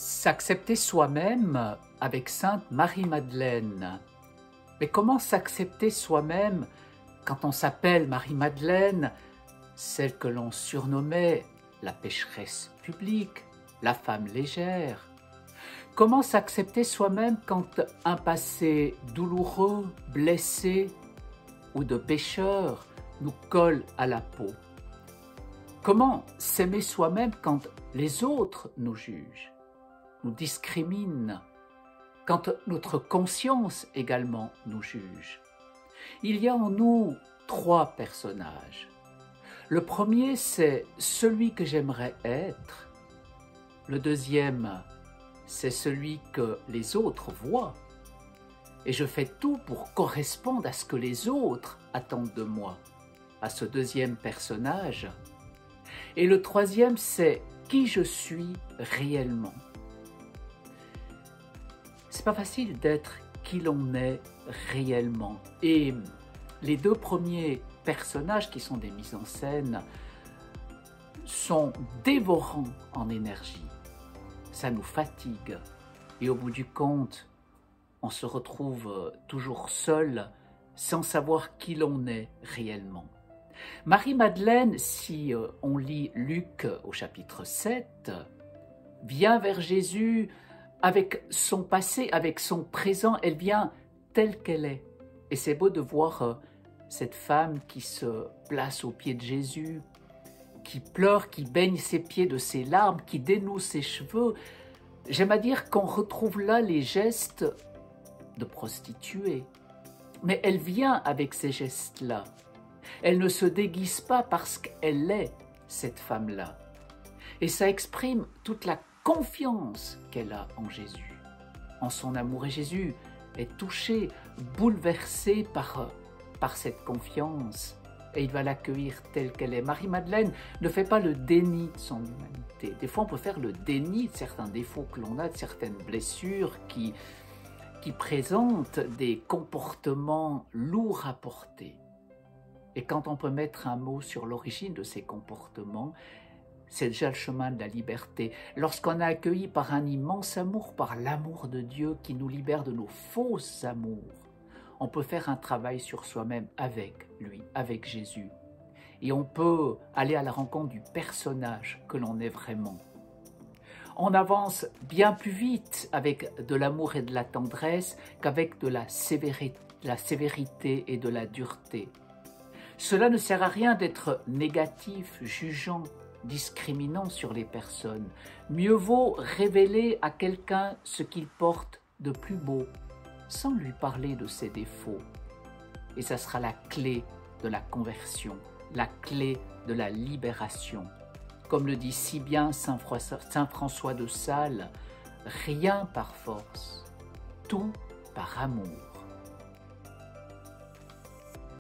S'accepter soi-même avec Sainte Marie-Madeleine. Mais comment s'accepter soi-même quand on s'appelle Marie-Madeleine, celle que l'on surnommait la pécheresse publique, la femme légère? Comment s'accepter soi-même quand un passé douloureux, blessé ou de pécheur nous colle à la peau? Comment s'aimer soi-même quand les autres nous jugent, nous discriminent, quand notre conscience également nous juge? Il y a en nous trois personnages. Le premier, c'est celui que j'aimerais être. Le deuxième, c'est celui que les autres voient. Et je fais tout pour correspondre à ce que les autres attendent de moi, à ce deuxième personnage. Et le troisième, c'est qui je suis réellement. C'est pas facile d'être qui l'on est réellement. Et les deux premiers personnages qui sont des mises en scène sont dévorants en énergie. Ça nous fatigue. Et au bout du compte, on se retrouve toujours seul sans savoir qui l'on est réellement. Marie-Madeleine, si on lit Luc au chapitre 7, vient vers Jésus avec son passé, avec son présent, elle vient telle qu'elle est. Et c'est beau de voir cette femme qui se place aux pieds de Jésus, qui pleure, qui baigne ses pieds de ses larmes, qui dénoue ses cheveux. J'aime à dire qu'on retrouve là les gestes de prostituée. Mais elle vient avec ces gestes-là. Elle ne se déguise pas parce qu'elle est cette femme-là. Et ça exprime toute la confiance qu'elle a en Jésus, en son amour. Et Jésus est touché, bouleversé par cette confiance. Et il va l'accueillir telle qu'elle est. Marie-Madeleine ne fait pas le déni de son humanité. Des fois, on peut faire le déni de certains défauts que l'on a, de certaines blessures qui présentent des comportements lourds à porter. Et quand on peut mettre un mot sur l'origine de ces comportements, c'est déjà le chemin de la liberté. Lorsqu'on est accueilli par un immense amour, par l'amour de Dieu qui nous libère de nos faux amours, on peut faire un travail sur soi-même avec lui, avec Jésus. Et on peut aller à la rencontre du personnage que l'on est vraiment. On avance bien plus vite avec de l'amour et de la tendresse qu'avec de la sévérité et de la dureté. Cela ne sert à rien d'être négatif, jugeant, discriminant sur les personnes. Mieux vaut révéler à quelqu'un ce qu'il porte de plus beau, sans lui parler de ses défauts. Et ça sera la clé de la conversion, la clé de la libération. Comme le dit si bien Saint François de Sales, rien par force, tout par amour.